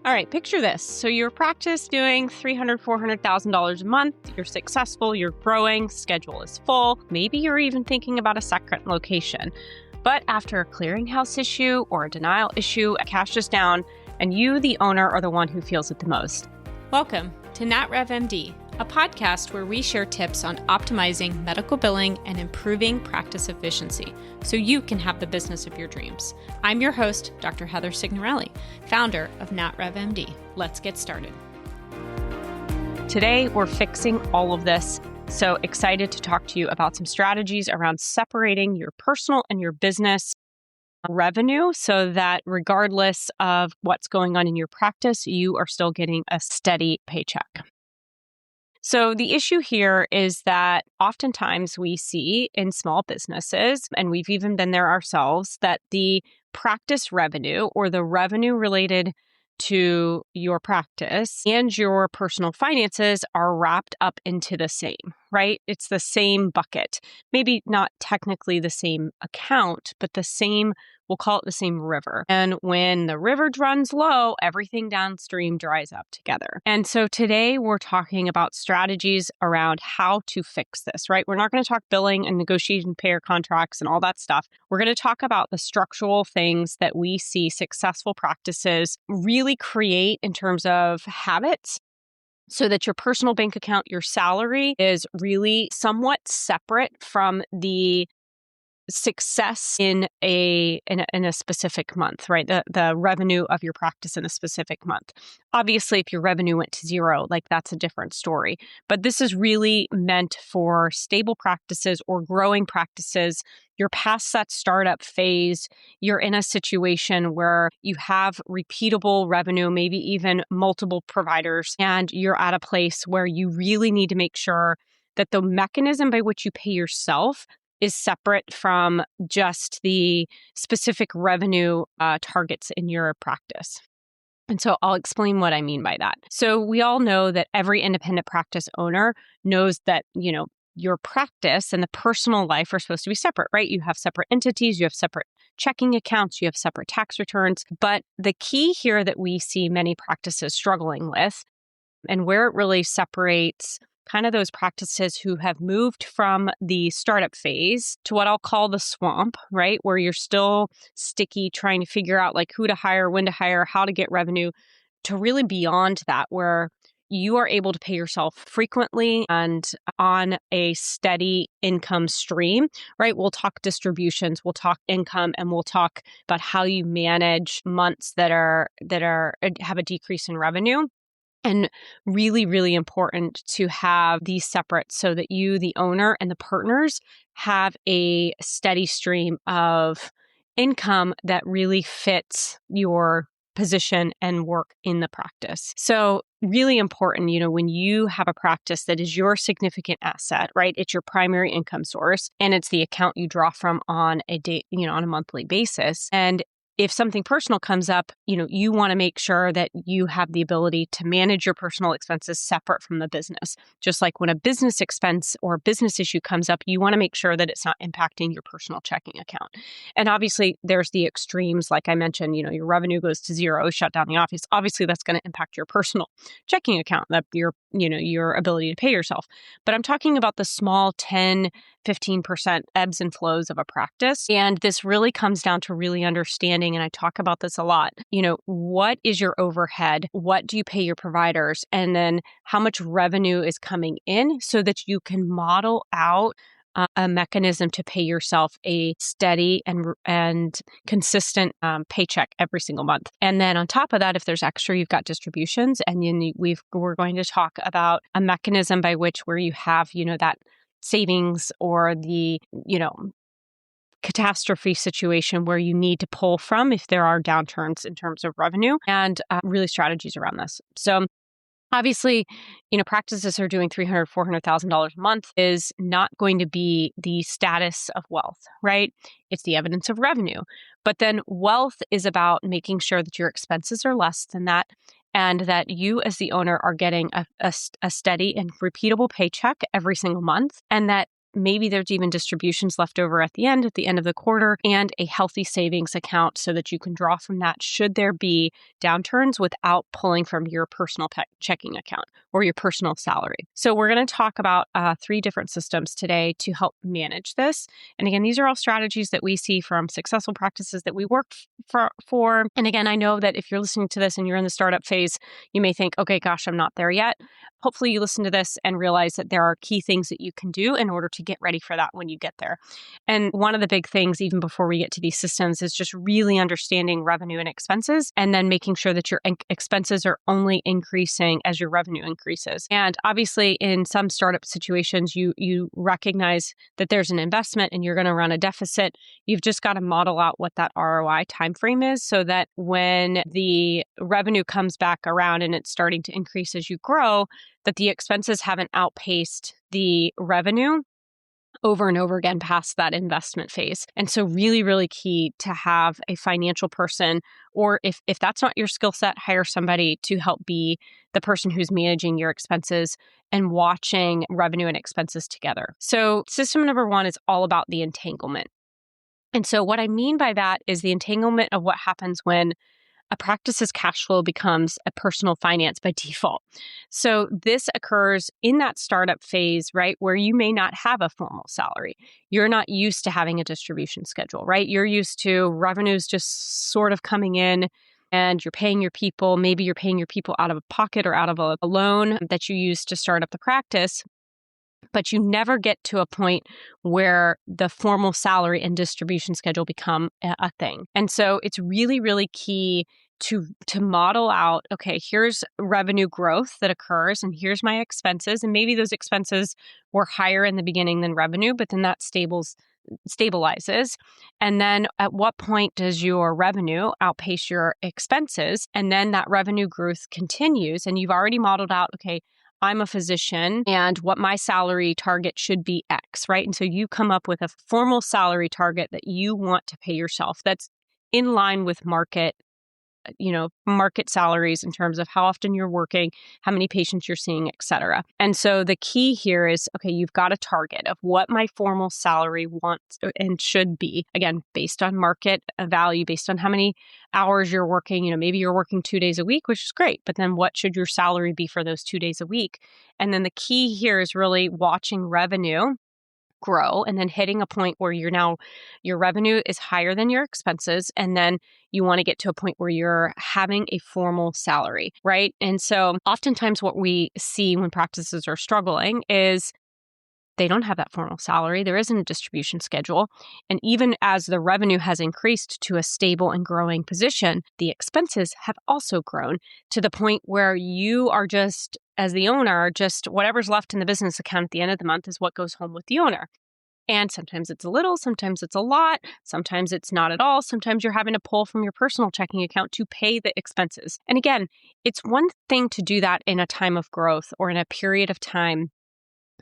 All right, picture this. So your practice doing $300,000, $400,000 a month. You're successful, you're growing, schedule is full. Maybe you're even thinking about a second location. But after a clearinghouse issue or a denial issue, cash is down, and you, the owner, are the one who feels it the most. Welcome to NatRevMD, a podcast where we share tips on optimizing medical billing and improving practice efficiency so you can have the business of your dreams. I'm your host, Dr. Heather Signorelli, founder of NatRevMD. Let's get started. Today, we're fixing all of this. So excited to talk to you about some strategies around separating your personal and your business revenue so that regardless of what's going on in your practice, you are still getting a steady paycheck. So the issue here is that oftentimes we see in small businesses, and we've even been there ourselves, that the practice revenue or the revenue related to your practice and your personal finances are wrapped up into the same, right? It's the same bucket. Maybe not technically the same account, but the same, we'll call it the same river. And when the river runs low, everything downstream dries up together. And so today we're talking about strategies around how to fix this, right? We're not going to talk billing and negotiating payer contracts and all that stuff. We're going to talk about the structural things that we see successful practices really create in terms of habits, so that your personal bank account, your salary is really somewhat separate from the success in a specific month, right? The revenue of your practice in a specific month. Obviously, if your revenue went to zero, like that's a different story. But this is really meant for stable practices or growing practices. You're past that startup phase. You're in a situation where you have repeatable revenue, maybe even multiple providers, and you're at a place where you really need to make sure that the mechanism by which you pay yourself is separate from just the specific revenue targets in your practice. And so I'll explain what I mean by that. So we all know that every independent practice owner knows that, your practice and the personal life are supposed to be separate, right? You have separate entities, you have separate checking accounts, you have separate tax returns. But the key here that we see many practices struggling with, and where it really separates kind of those practices who have moved from the startup phase to what I'll call the swamp, right? Where you're still sticky, trying to figure out like who to hire, when to hire, how to get revenue, to really beyond that, where you are able to pay yourself frequently and on a steady income stream, right? We'll talk distributions, we'll talk income, and we'll talk about how you manage months that have a decrease in revenue. And really, really important to have these separate so that you, the owner, and the partners have a steady stream of income that really fits your position and work in the practice. So really important, when you have a practice that is your significant asset, right? It's your primary income source, and it's the account you draw from on a day, on a monthly basis. And if something personal comes up, you want to make sure that you have the ability to manage your personal expenses separate from the business. Just like when a business expense or business issue comes up, you want to make sure that it's not impacting your personal checking account. And obviously, there's the extremes. Like I mentioned, your revenue goes to zero, shut down the office. Obviously, that's going to impact your personal checking account, that your ability to pay yourself. But I'm talking about the small 10, 15% ebbs and flows of a practice. And this really comes down to really understanding, and I talk about this a lot, what is your overhead? What do you pay your providers? And then how much revenue is coming in so that you can model out a mechanism to pay yourself a steady and consistent paycheck every single month. And then on top of that, if there's extra, you've got distributions. And then we're going to talk about a mechanism by which where you have, that savings or the, catastrophe situation where you need to pull from if there are downturns in terms of revenue, and really strategies around this. So obviously, practices are doing $300,000, $400,000 a month is not going to be the status of wealth, right? It's the evidence of revenue. But then wealth is about making sure that your expenses are less than that, and that you as the owner are getting a steady and repeatable paycheck every single month, and that maybe there's even distributions left over at the end of the quarter, and a healthy savings account so that you can draw from that should there be downturns without pulling from your personal checking account or your personal salary. So we're going to talk about 3 different systems today to help manage this. And again, these are all strategies that we see from successful practices that we work for. And again, I know that if you're listening to this and you're in the startup phase, you may think, okay, gosh, I'm not there yet. Hopefully you listen to this and realize that there are key things that you can do in order to get ready for that when you get there. And one of the big things, even before we get to these systems, is just really understanding revenue and expenses, and then making sure that your expenses are only increasing as your revenue increases. And obviously, in some startup situations, you recognize that there's an investment and you're going to run a deficit. You've just got to model out what that ROI timeframe is so that when the revenue comes back around and it's starting to increase as you grow, that the expenses haven't outpaced the revenue over and over again past that investment phase. And so really, really key to have a financial person, or if that's not your skill set, hire somebody to help be the person who's managing your expenses and watching revenue and expenses together. So system number 1 is all about the entanglement. And so what I mean by that is the entanglement of what happens when a practice's cash flow becomes a personal finance by default. So this occurs in that startup phase, right, where you may not have a formal salary. You're not used to having a distribution schedule, right? You're used to revenues just sort of coming in and you're paying your people. Maybe you're paying your people out of a pocket or out of a loan that you use to start up the practice. But you never get to a point where the formal salary and distribution schedule become a thing. And so it's really, really key to model out, okay, here's revenue growth that occurs and here's my expenses. And maybe those expenses were higher in the beginning than revenue, but then that stabilizes. And then at what point does your revenue outpace your expenses? And then that revenue growth continues. And you've already modeled out, okay, I'm a physician and what my salary target should be X, right? And so you come up with a formal salary target that you want to pay yourself that's in line with market salaries in terms of how often you're working, how many patients you're seeing, et cetera. And so the key here is, okay, you've got a target of what my formal salary wants and should be, again, based on market value, based on how many hours you're working. Maybe you're working 2 days a week, which is great, but then what should your salary be for those 2 days a week? And then the key here is really watching revenue grow and then hitting a point where your revenue is higher than your expenses. And then you want to get to a point where you're having a formal salary, right? And so oftentimes what we see when practices are struggling is they don't have that formal salary. There isn't a distribution schedule. And even as the revenue has increased to a stable and growing position, the expenses have also grown to the point where you are just, as the owner, just whatever's left in the business account at the end of the month is what goes home with the owner. And sometimes it's a little, sometimes it's a lot, sometimes it's not at all. Sometimes you're having to pull from your personal checking account to pay the expenses. And again, it's one thing to do that in a time of growth or in a period of time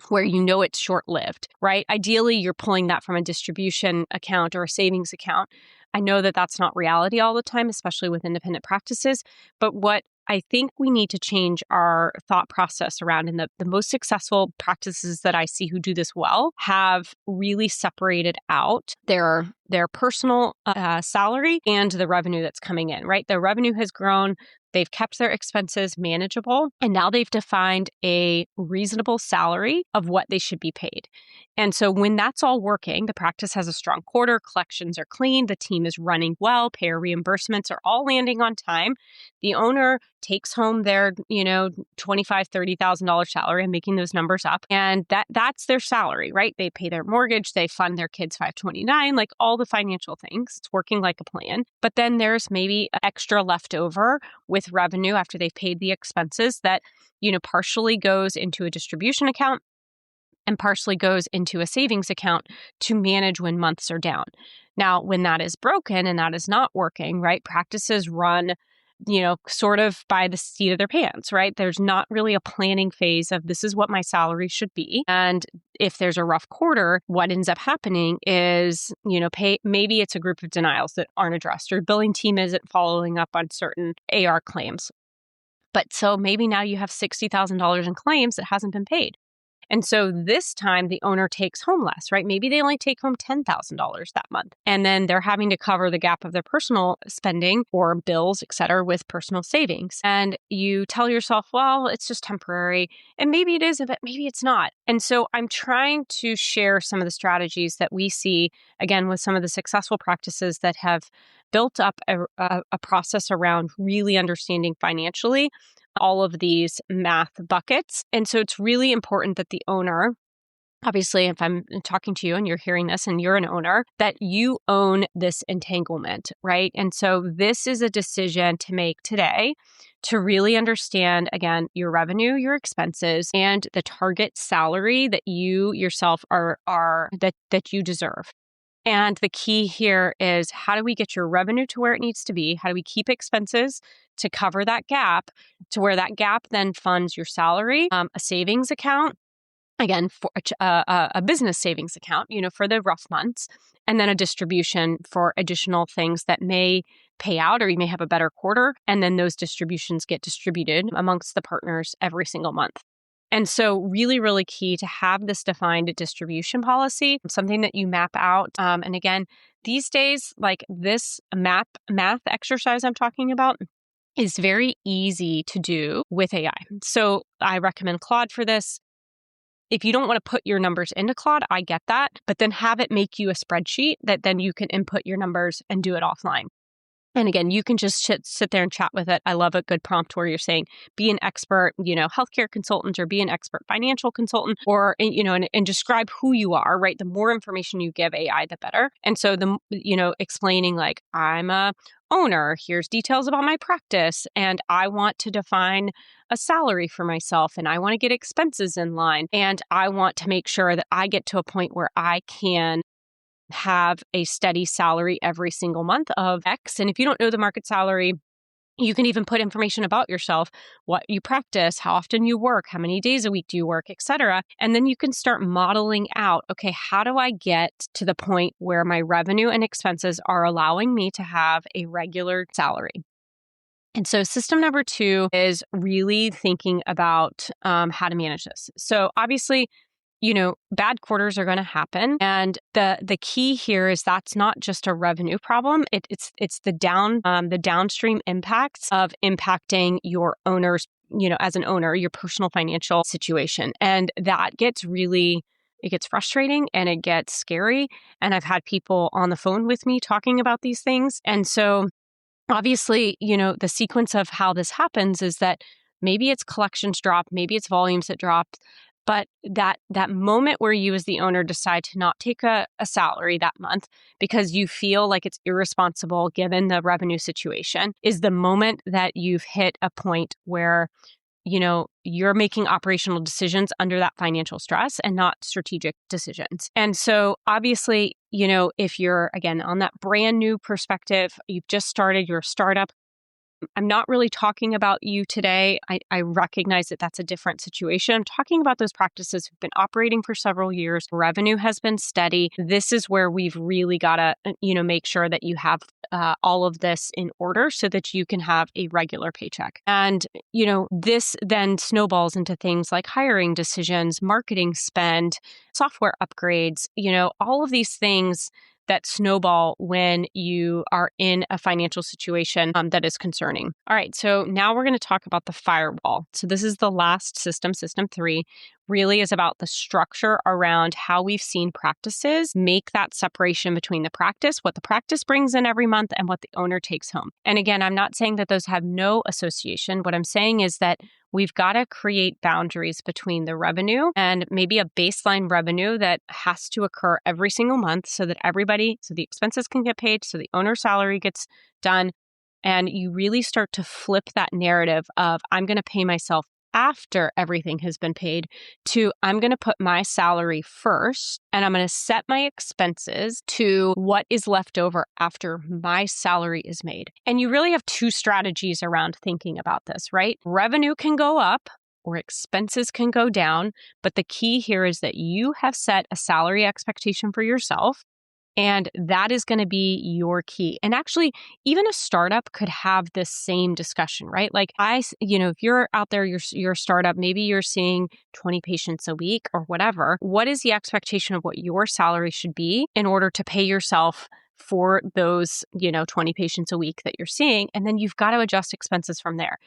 where it's short-lived, right? Ideally, you're pulling that from a distribution account or a savings account. I know that that's not reality all the time, especially with independent practices. But what I think we need to change our thought process around, and the most successful practices that I see who do this well have really separated out their personal salary and the revenue that's coming in, right? The revenue has grown. They've kept their expenses manageable, and now they've defined a reasonable salary of what they should be paid. And so when that's all working, the practice has a strong quarter, collections are clean, the team is running well, payer reimbursements are all landing on time. The owner takes home their, $25,000, $30,000 salary. I'm making those numbers up. And that's their salary, right? They pay their mortgage, they fund their kids' 529, like all the financial things. It's working like a plan. But then there's maybe extra left over with revenue after they've paid the expenses that, partially goes into a distribution account and partially goes into a savings account to manage when months are down. Now, when that is broken and that is not working, right? Practices run sort of by the seat of their pants, right? There's not really a planning phase of this is what my salary should be. And if there's a rough quarter, what ends up happening is, maybe it's a group of denials that aren't addressed or billing team isn't following up on certain AR claims. But so maybe now you have $60,000 in claims that hasn't been paid. And so this time the owner takes home less, right? Maybe they only take home $10,000 that month. And then they're having to cover the gap of their personal spending or bills, et cetera, with personal savings. And you tell yourself, well, it's just temporary. And maybe it is, but maybe it's not. And so I'm trying to share some of the strategies that we see, again, with some of the successful practices that have built up a process around really understanding financially all of these math buckets. And so it's really important that the owner, obviously, if I'm talking to you and you're hearing this and you're an owner, that you own this entanglement, right? And so this is a decision to make today to really understand, again, your revenue, your expenses, and the target salary that you yourself that you deserve. And the key here is, how do we get your revenue to where it needs to be? How do we keep expenses to cover that gap, to where that gap then funds your salary, a savings account, again, for a business savings account, for the rough months, and then a distribution for additional things that may pay out, or you may have a better quarter, and then those distributions get distributed amongst the partners every single month. And so really, really key to have this defined distribution policy, something that you map out. And again, these days, like this math exercise I'm talking about is very easy to do with AI. So I recommend Claude for this. If you don't want to put your numbers into Claude, I get that, but then have it make you a spreadsheet that then you can input your numbers and do it offline. And again, you can just sit there and chat with it. I love a good prompt where you're saying, be an expert, healthcare consultant, or be an expert financial consultant, or, and describe who you are, right? The more information you give AI, the better. And so explaining like, I'm a owner, here's details about my practice, and I want to define a salary for myself, and I want to get expenses in line, and I want to make sure that I get to a point where I can have a steady salary every single month of X. And if you don't know the market salary, you can even put information about yourself, what you practice, how often you work, how many days a week do you work, et cetera. And then you can start modeling out, okay, how do I get to the point where my revenue and expenses are allowing me to have a regular salary? And so system number 2 is really thinking about how to manage this. So obviously, bad quarters are going to happen. And the key here is that's not just a revenue problem. It's the downstream impacts of impacting your owners, as an owner, your personal financial situation. And that gets it gets frustrating and it gets scary. And I've had people on the phone with me talking about these things. And so obviously, the sequence of how this happens is that maybe it's collections drop, maybe it's volumes that drop. But that moment where you as the owner decide to not take a salary that month because you feel like it's irresponsible given the revenue situation is the moment that you've hit a point where, you're making operational decisions under that financial stress and not strategic decisions. And so obviously, if you're, again, on that brand new perspective, you've just started your startup, I'm not really talking about you today. I recognize that that's a different situation. I'm talking about those practices who've been operating for several years. Revenue has been steady. This is where we've really got to, make sure that you have all of this in order so that you can have a regular paycheck. And, this then snowballs into things like hiring decisions, marketing spend, software upgrades, all of these things that snowball when you are in a financial situation that is concerning. All right, so now we're going to talk about the firewall. So this is the last system, system 3, really is about the structure around how we've seen practices make that separation between the practice, what the practice brings in every month, and what the owner takes home. And again, I'm not saying that those have no association. What I'm saying is that we've got to create boundaries between the revenue and maybe a baseline revenue that has to occur every single month so that so the expenses can get paid, so the owner's salary gets done. And you really start to flip that narrative of, I'm going to pay myself after everything has been paid, to I'm going to put my salary first and I'm going to set my expenses to what is left over after my salary is made. And you really have 2 strategies around thinking about this, right? Revenue can go up or expenses can go down, but the key here is that you have set a salary expectation for yourself. And that is going to be your key. And actually, even a startup could have this same discussion, right? Like if you're out there, you're a startup, maybe you're seeing 20 patients a week or whatever. What is the expectation of what your salary should be in order to pay yourself for those, 20 patients a week that you're seeing? And then you've got to adjust expenses from there.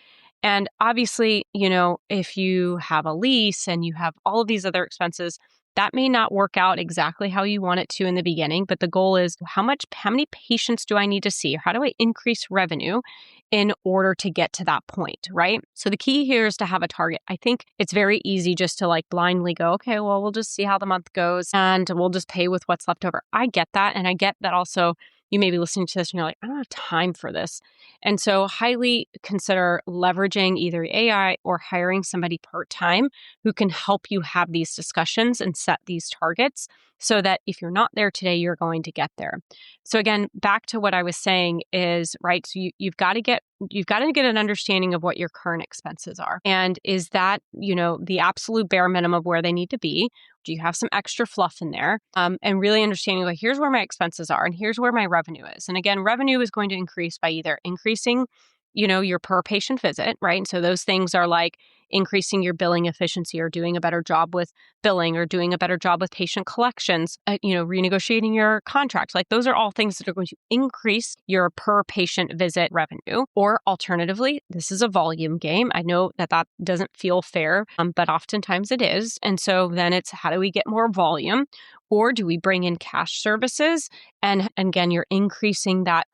And obviously, if you have a lease and you have all of these other expenses, that may not work out exactly how you want it to in the beginning, but the goal is how many patients do I need to see? How do I increase revenue in order to get to that point, right? So the key here is to have a target. I think it's very easy just to like blindly go, okay, well, we'll just see how the month goes and we'll just pay with what's left over. I get that. And I get that also you may be listening to this and you're like, I don't have time for this. And so highly consider leveraging either AI or hiring somebody part-time who can help you have these discussions and set these targets so that if you're not there today, you're going to get there. So again, back to what I was saying is, right, so you've got to get an understanding of what your current expenses are. And is that, the absolute bare minimum of where they need to be? Do you have some extra fluff in there? And really understanding, like, here's where my expenses are and here's where my revenue is. And again, revenue is going to increase by either increasing, your per patient visit, right? And so those things are like increasing your billing efficiency or doing a better job with billing or doing a better job with patient collections, renegotiating your contract. Like those are all things that are going to increase your per patient visit revenue. Or alternatively, this is a volume game. I know that doesn't feel fair, but oftentimes it is. And so then it's how do we get more volume? Or do we bring in cash services? And again, you're increasing that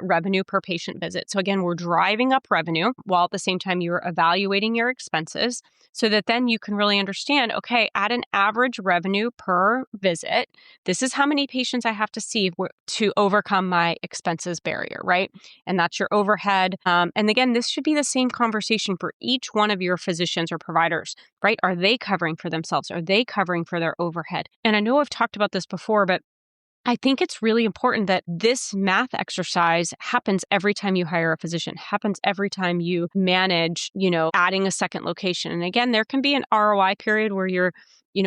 revenue per patient visit. So again, we're driving up revenue while at the same time you're evaluating your expenses so that then you can really understand, okay, at an average revenue per visit, this is how many patients I have to see to overcome my expenses barrier, right? And that's your overhead. And again, this should be the same conversation for each one of your physicians or providers, right? Are they covering for themselves? Are they covering for their overhead? And I know I've talked about this before, but I think it's really important that this math exercise happens every time you hire a physician, happens every time you manage, adding a second location. And again, there can be an ROI period where you're,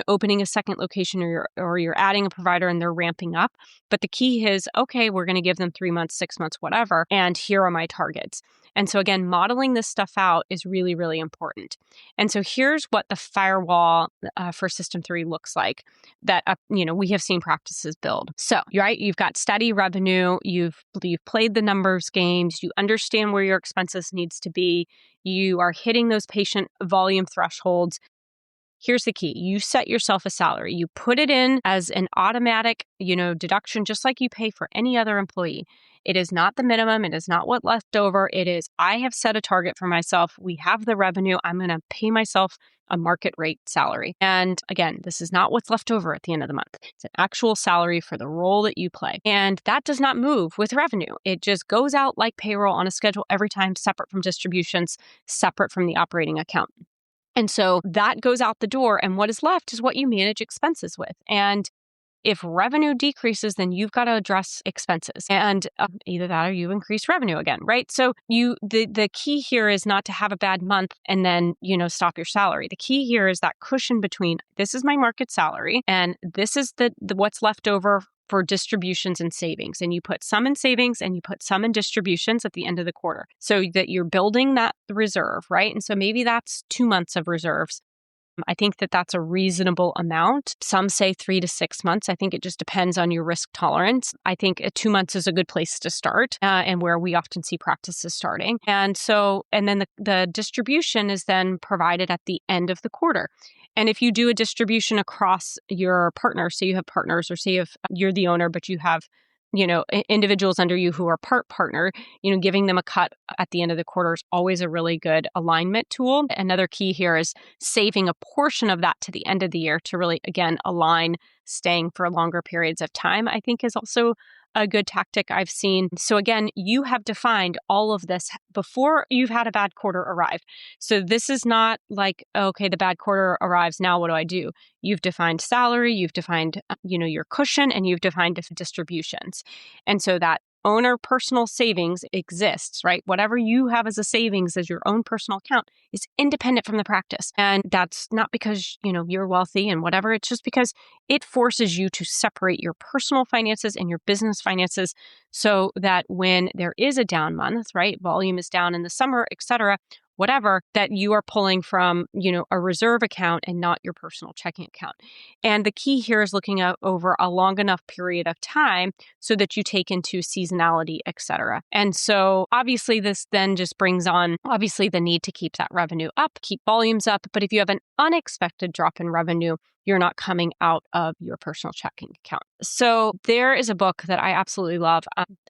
opening a second location or you're adding a provider and they're ramping up. But the key is, okay, we're going to give them 3 months, 6 months, whatever. And here are my targets. And so again, modeling this stuff out is really, really important. And so here's what the firewall for System 3 looks like that, we have seen practices build. So, right, you've got steady revenue, you've played the numbers games, you understand where your expenses needs to be, you are hitting those patient volume thresholds. Here's the key. You set yourself a salary. You put it in as an automatic, deduction, just like you pay for any other employee. It is not the minimum. It is not what left over. It is, I have set a target for myself. We have the revenue. I'm going to pay myself a market rate salary. And again, this is not what's left over at the end of the month. It's an actual salary for the role that you play. And that does not move with revenue. It just goes out like payroll on a schedule every time, separate from distributions, separate from the operating account. And so that goes out the door. And what is left is what you manage expenses with. And if revenue decreases, then you've got to address expenses. And either that or you increase revenue again, right? So the key here is not to have a bad month and then, stop your salary. The key here is that cushion between this is my market salary and this is the what's left over for distributions and savings. And you put some in savings and you put some in distributions at the end of the quarter so that you're building that reserve, right? And so maybe that's 2 months of reserves. I think that that's a reasonable amount. Some say 3 to 6 months. I think it just depends on your risk tolerance. I think 2 months is a good place to start and where we often see practices starting. And then the distribution is then provided at the end of the quarter. And if you do a distribution across your partners, so you have partners or say if you're the owner, but you have individuals under you who are part partner, giving them a cut at the end of the quarter is always a really good alignment tool. Another key here is saving a portion of that to the end of the year to really, again, align staying for longer periods of time, I think is also a good tactic I've seen. So again, you have defined all of this before you've had a bad quarter arrive. So this is not like, okay, the bad quarter arrives, now what do I do? You've defined salary, you've defined, your cushion, and you've defined distributions. And so that owner personal savings exists, right? Whatever you have as a savings as your own personal account is independent from the practice. And that's not because, you're wealthy and whatever. It's just because it forces you to separate your personal finances and your business finances so that when there is a down month, right? Volume is down in the summer, et cetera, whatever, that you are pulling from, a reserve account and not your personal checking account. And the key here is looking out over a long enough period of time so that you take into seasonality, et cetera. And so obviously this then just brings on, the need to keep that revenue up, keep volumes up. But if you have an unexpected drop in revenue, you're not coming out of your personal checking account. So there is a book that I absolutely love.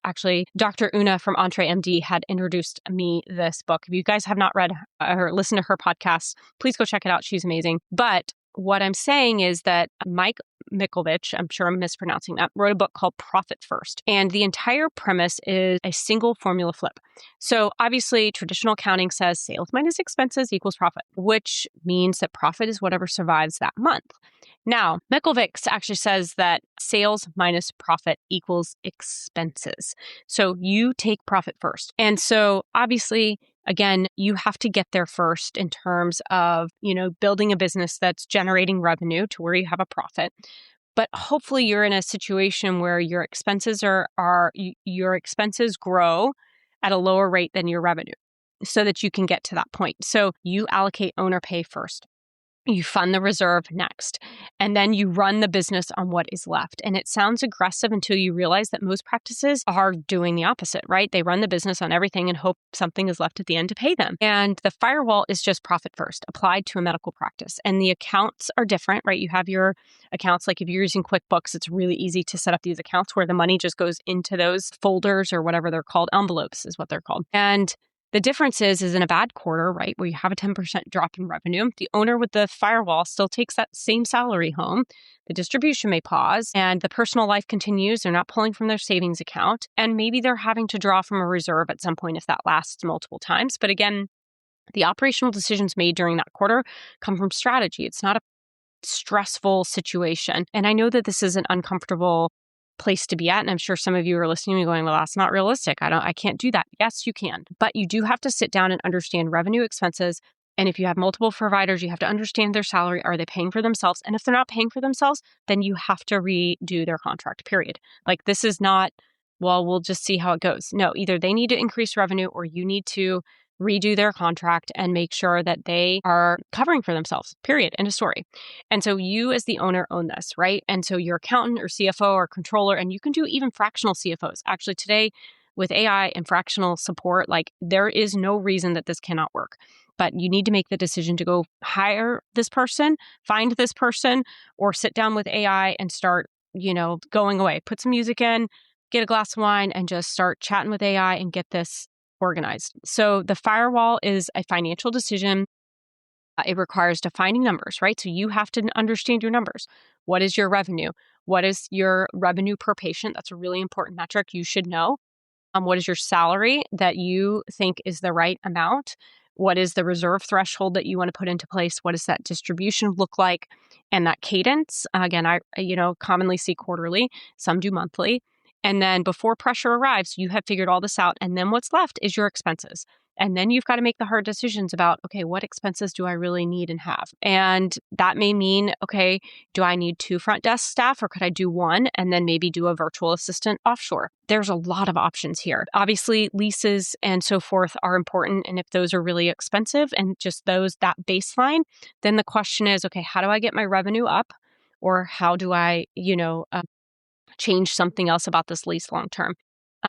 Actually, Dr. Una from EntreMD had introduced me this book. If you guys have not read or listened to her podcast, please go check it out. She's amazing. But what I'm saying is that Mike Michalowicz, I'm sure I'm mispronouncing that, wrote a book called Profit First. And the entire premise is a single formula flip. So obviously, traditional accounting says sales minus expenses equals profit, which means that profit is whatever survives that month. Now, Michalowicz actually says that sales minus profit equals expenses. So you take profit first. And so obviously, again, you have to get there first in terms of, building a business that's generating revenue to where you have a profit. But hopefully you're in a situation where your expenses your expenses grow at a lower rate than your revenue so that you can get to that point. So you allocate owner pay first. You fund the reserve next, and then you run the business on what is left. And it sounds aggressive until you realize that most practices are doing the opposite, right? They run the business on everything and hope something is left at the end to pay them. And the firewall is just profit first applied to a medical practice. And the accounts are different, right? You have your accounts, like if you're using QuickBooks, it's really easy to set up these accounts where the money just goes into those folders or whatever they're called. Envelopes is what they're called. And the difference is in a bad quarter, right, where you have a 10% drop in revenue, the owner with the firewall still takes that same salary home. The distribution may pause and the personal life continues. They're not pulling from their savings account. And maybe they're having to draw from a reserve at some point if that lasts multiple times. But again, the operational decisions made during that quarter come from strategy. It's not a stressful situation. And I know that this is an uncomfortable place to be at. And I'm sure some of you are listening and going, well, that's not realistic. I can't do that. Yes, you can. But you do have to sit down and understand revenue, expenses. And if you have multiple providers, you have to understand their salary. Are they paying for themselves? And if they're not paying for themselves, then you have to redo their contract, period. Like this is not, well, we'll just see how it goes. No, either they need to increase revenue or you need to redo their contract and make sure that they are covering for themselves, period, end of story. And so you as the owner own this, right? And so your accountant or CFO or controller, and you can do even fractional CFOs. Actually today with AI and fractional support, like there is no reason that this cannot work. But you need to make the decision to go hire this person, find this person, or sit down with AI and start, going away. Put some music in, get a glass of wine, and just start chatting with AI and get this organized. So the firewall is a financial decision. It requires defining numbers, right? So you have to understand your numbers. What is your revenue? What is your revenue per patient? That's a really important metric you should know. What is your salary that you think is the right amount? What is the reserve threshold that you want to put into place? What does that distribution look like? And that cadence, again, I commonly see quarterly, some do monthly. And then before pressure arrives, you have figured all this out. And then what's left is your expenses. And then you've got to make the hard decisions about, okay, what expenses do I really need and have? And that may mean, okay, do I need 2 front desk staff or could I do 1 and then maybe do a virtual assistant offshore? There's a lot of options here. Obviously, leases and so forth are important. And if those are really expensive and just that baseline, then the question is, okay, how do I get my revenue up? Or how do I, change something else about this lease long term?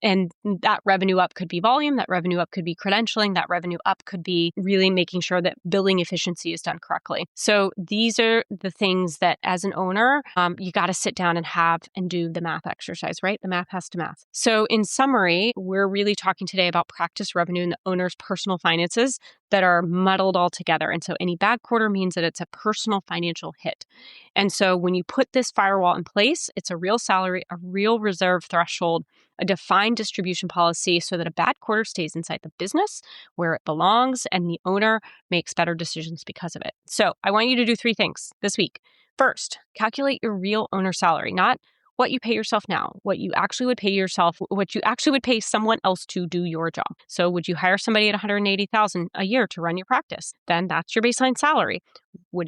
And that revenue up could be volume, that revenue up could be credentialing, that revenue up could be really making sure that billing efficiency is done correctly. So these are the things that as an owner, you got to sit down and do the math exercise, right? The math has to math. So in summary, we're really talking today about practice revenue and the owner's personal finances that are muddled all together. And so any bad quarter means that it's a personal financial hit. And so when you put this firewall in place, it's a real salary, a real reserve threshold, a defined distribution policy so that a bad quarter stays inside the business where it belongs and the owner makes better decisions because of it. So I want you to do 3 things this week. First, calculate your real owner salary, not what you pay yourself now, what you actually would pay yourself, what you actually would pay someone else to do your job. So would you hire somebody at $180,000 a year to run your practice? Then that's your baseline salary.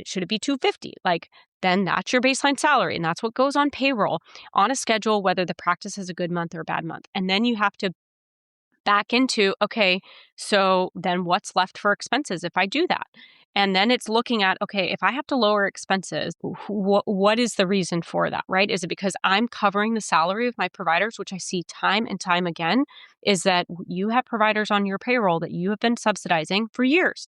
Should it be $250,000? Then that's your baseline salary. And that's what goes on payroll on a schedule, whether the practice has a good month or a bad month. And then you have to back into, okay, so then what's left for expenses if I do that? And then it's looking at, okay, if I have to lower expenses, what is the reason for that, right? Is it because I'm covering the salary of my providers, which I see time and time again, is that you have providers on your payroll that you have been subsidizing for years.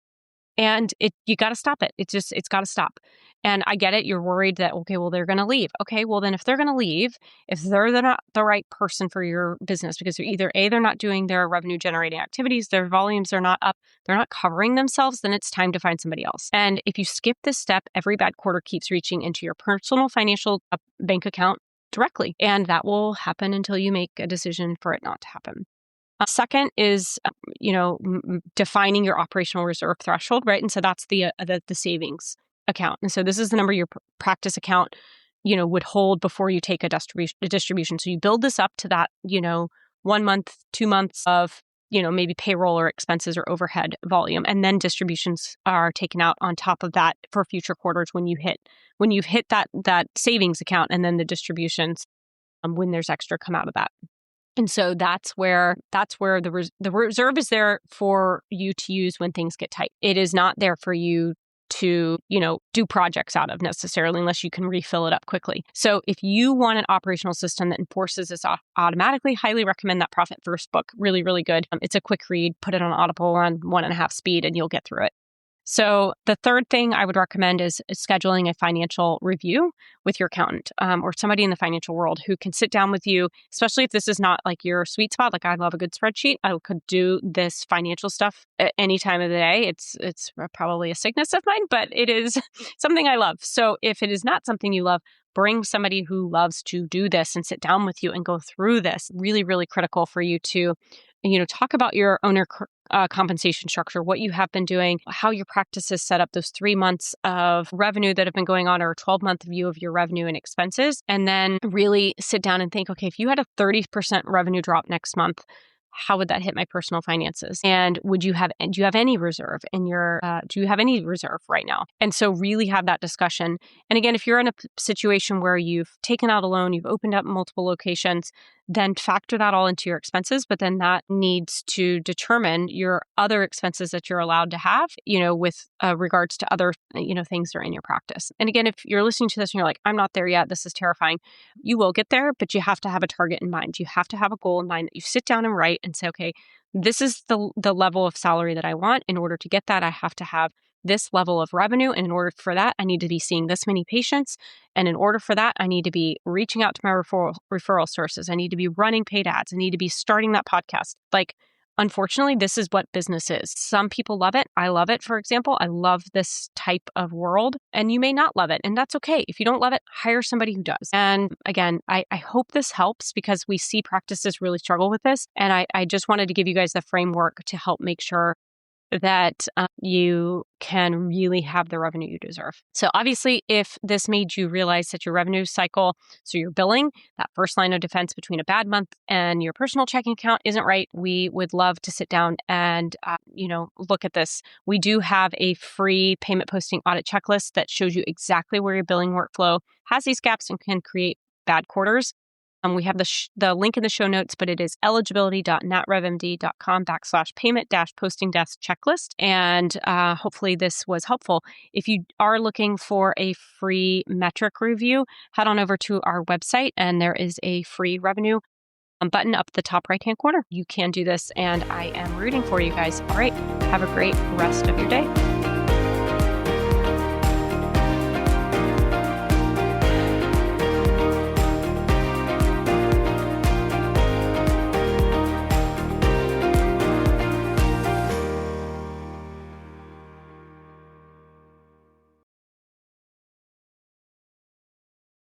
And you got to stop it. It's got to stop. And I get it. You're worried that, okay, well, they're going to leave. Okay, well, then if they're going to leave, if they're not the right person for your business, because they're not doing their revenue generating activities, their volumes are not up, they're not covering themselves, then it's time to find somebody else. And if you skip this step, every bad quarter keeps reaching into your personal financial bank account directly. And that will happen until you make a decision for it not to happen. Second is, defining your operational reserve threshold, right? And so that's the savings account. And so this is the number your practice account, would hold before you take a distribution. So you build this up to that, 1 month, 2 months of, maybe payroll or expenses or overhead volume. And then distributions are taken out on top of that for future quarters when you've hit that savings account, and then the distributions, when there's extra, come out of that. And so that's where the reserve is there for you to use when things get tight. It is not there for you to, do projects out of necessarily, unless you can refill it up quickly. So if you want an operational system that enforces this automatically, highly recommend that Profit First book. Really, really good. It's a quick read. Put it on Audible on 1.5 speed and you'll get through it. So the third thing I would recommend is scheduling a financial review with your accountant or somebody in the financial world who can sit down with you, especially if this is not like your sweet spot. Like, I love a good spreadsheet. I could do this financial stuff at any time of the day. It's probably a sickness of mine, but it is something I love. So if it is not something you love, bring somebody who loves to do this and sit down with you and go through this. Really, really critical for you to, talk about your owner compensation structure, what you have been doing, how your practice is set up, those 3 months of revenue that have been going on, or a 12-month view of your revenue and expenses. And then really sit down and think, okay, if you had a 30% revenue drop next month, how would that hit my personal finances? And do you have any reserve do you have any reserve right now? And so really have that discussion. And again, if you're in a situation where you've taken out a loan, you've opened up multiple locations, then factor that all into your expenses. But then that needs to determine your other expenses that you're allowed to have, with regards to other, things that are in your practice. And again, if you're listening to this and you're like, I'm not there yet, this is terrifying, you will get there, but you have to have a target in mind. You have to have a goal in mind that you sit down and write and say, okay, this is the level of salary that I want. In order to get that, I have to have this level of revenue. And in order for that, I need to be seeing this many patients. And in order for that, I need to be reaching out to my referral sources. I need to be running paid ads. I need to be starting that podcast. Unfortunately, this is what business is. Some people love it. I love it, for example. I love this type of world, and you may not love it, and that's okay. If you don't love it, hire somebody who does. And again, I hope this helps, because we see practices really struggle with this. And I just wanted to give you guys the framework to help make sure that you can really have the revenue you deserve. So obviously, if this made you realize that your revenue cycle, so your billing, that first line of defense between a bad month and your personal checking account isn't right, we would love to sit down and, look at this. We do have a free payment posting audit checklist that shows you exactly where your billing workflow has these gaps and can create bad quarters. We have the link in the show notes, but it is eligibility.natrevmd.com/payment-posting-checklist. And hopefully this was helpful. If you are looking for a free metric review, head on over to our website, and there is a free revenue button up the top right-hand corner. You can do this, and I am rooting for you guys. All right. Have a great rest of your day.